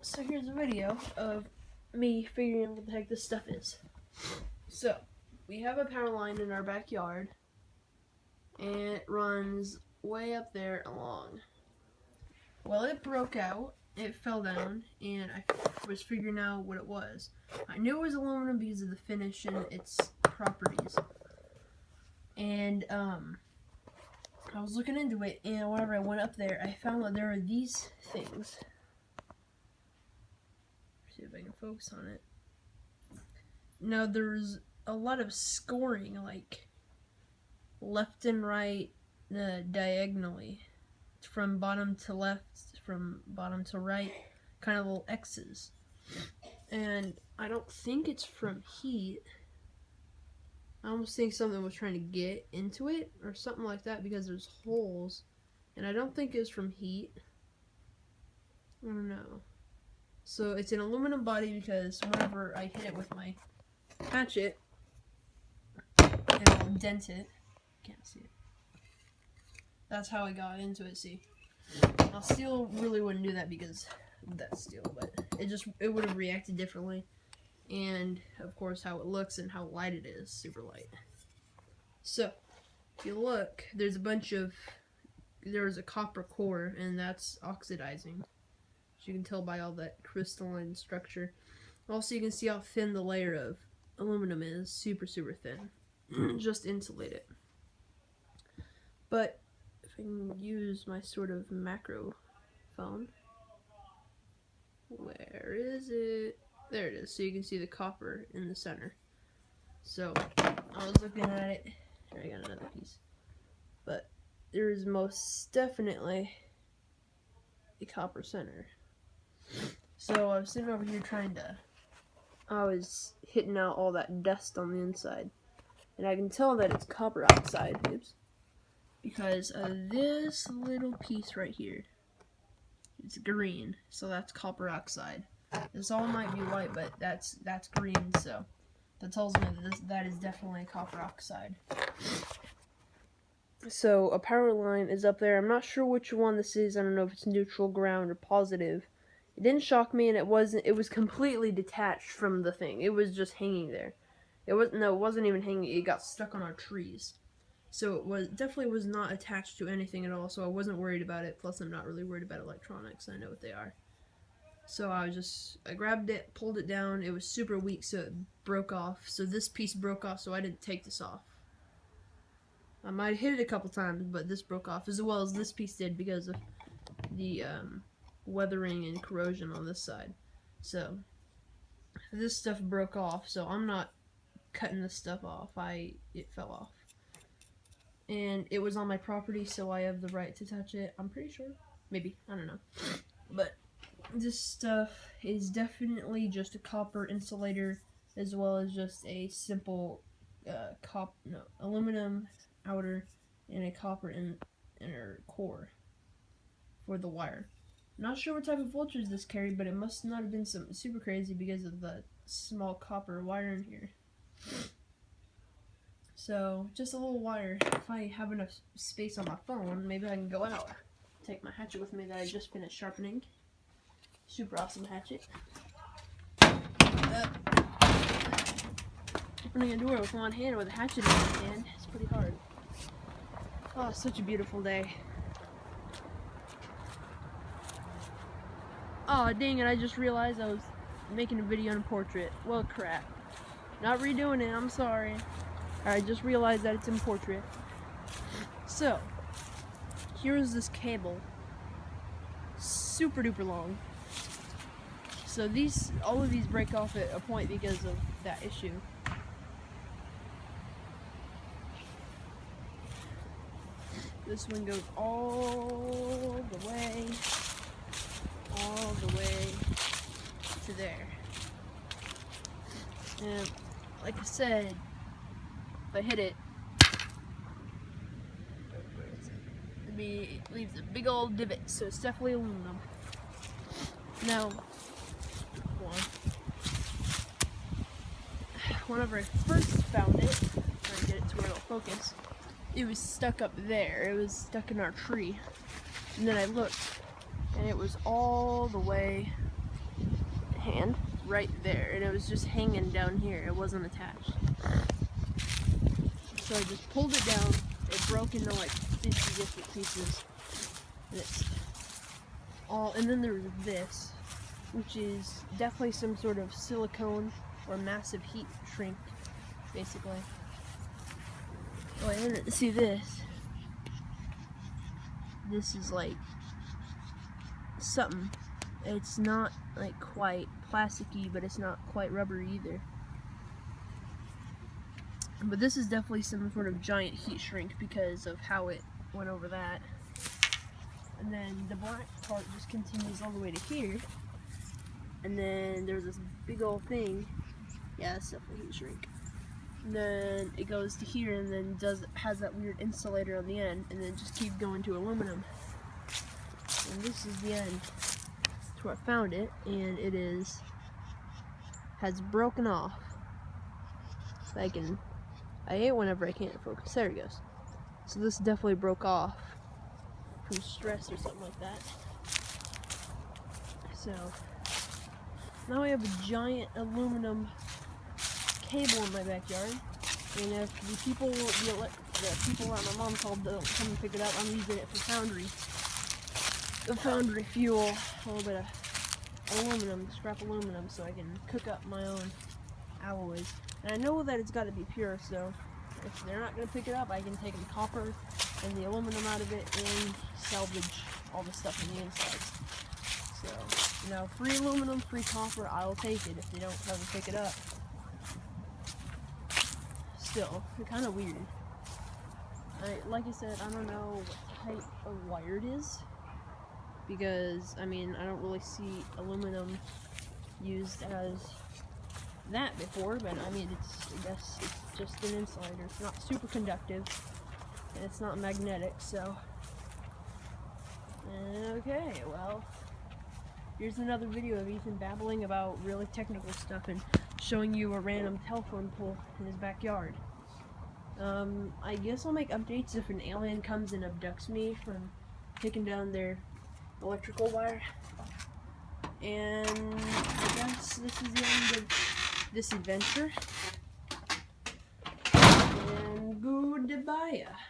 So here's a video of me figuring out what the heck this stuff is. So, we have a power line in our backyard, and it runs way up there along. Well, it broke out, it fell down, and I was figuring out what it was. I knew it was aluminum because of the finish and its properties. And, I was looking into it, and whenever I went up there, I found that there are these things. See if I can focus on it. Now, there's a lot of scoring, like left and right, diagonally, from bottom to left, from bottom to right, kind of little X's. And I don't think it's from heat. I almost think something was trying to get into it or something like that because there's holes. And I don't think it's from heat. I don't know. So it's an aluminum body because whenever I hit it with my hatchet, it'll dent it. Can't see it. That's how I got into it, see. Now steel really wouldn't do that because that's steel, but it would have reacted differently. And of course how it looks and how light it is, super light. So if you look, there's a copper core, and that's oxidizing. As you can tell by all that crystalline structure. Also, you can see how thin the layer of aluminum is, super thin. Just insulate it. But if I can use my sort of macro phone, where is it? There it is. So you can see the copper in the center. So I was looking at it. Here, I got another piece. But there is most definitely a copper center. So I was sitting over here I was hitting out all that dust on the inside. And I can tell that it's copper oxide, because of this little piece right here. It's green, so that's copper oxide. This all might be white, but that's green, so that tells me that is definitely copper oxide. So a power line is up there. I'm not sure which one this is. I don't know if it's neutral, ground, or positive. It didn't shock me, and it was completely detached from the thing. It was just hanging there. It wasn't even hanging. It got stuck on our trees. So it definitely was not attached to anything at all, so I wasn't worried about it. Plus, I'm not really worried about electronics. I know what they are. So I grabbed it, pulled it down. It was super weak, so it broke off. So this piece broke off, so I didn't take this off. I might have hit it a couple times, but this broke off, as well as this piece did because of the weathering and corrosion on this side. So this stuff broke off, so I'm not cutting this stuff off. It fell off. And it was on my property, so I have the right to touch it. I'm pretty sure. Maybe. I don't know. But this stuff is definitely just a copper insulator, as well as just a simple aluminum outer and a copper inner core for the wire. Not sure what type of voltage this carried, but it must not have been something super crazy because of the small copper wire in here. So, just a little wire. If I have enough space on my phone, maybe I can go out. Take my hatchet with me that I just finished sharpening. Super awesome hatchet. Opening a door with one hand with a hatchet in one hand is pretty hard. Oh, such a beautiful day. Oh, dang it, I just realized I was making a video on a portrait. Well, crap. Not redoing it, I'm sorry. I just realized that it's in portrait. So, here's this cable. Super duper long. So all of these break off at a point because of that issue. This one goes all the way to there. And like I said, if I hit it, it leaves a big old divot, so it's definitely aluminum. Now, whenever I first found it, trying to get it to where it'll focus, it was stuck up there. It was stuck in our tree. And then I looked, and it was all the way hand right there, and it was just hanging down here. It wasn't attached. So I just pulled it down. It broke into like 50 different pieces. And it's all, and then there's this, which is definitely some sort of silicone or massive heat shrink, basically. Oh, and see this. This is like something. It's not like quite plasticky, but it's not quite rubbery either. But this is definitely some sort of giant heat shrink because of how it went over that. And then the black part just continues all the way to here. And then there's this big old thing. Yeah, it's definitely heat shrink. And then it goes to here and then has that weird insulator on the end, and then just keeps going to aluminum. And this is the end. That's where I found it, and it has broken off. I hate whenever I can't focus. There it goes. So this definitely broke off from stress or something like that. So now I have a giant aluminum cable in my backyard, and if the people that my mom called to come and pick it up, I'm using it for foundry fuel, a little bit of aluminum, scrap aluminum, so I can cook up my own alloys. And I know that it's got to be pure, so if they're not going to pick it up, I can take the copper and the aluminum out of it and salvage all the stuff on the insides. So, you know, free aluminum, free copper, I'll take it if they don't ever pick it up. Still, they're kind of weird. Like I said, I don't know what type of wire it is, because, I mean, I don't really see aluminum used as that before, but I mean, I guess it's just an insulator. It's not super conductive, and it's not magnetic, so. Okay, well, here's another video of Ethan babbling about really technical stuff and showing you a random telephone pole in his backyard. I guess I'll make updates if an alien comes and abducts me from taking down their electrical wire. And I guess this is the end of this adventure. And goodbye.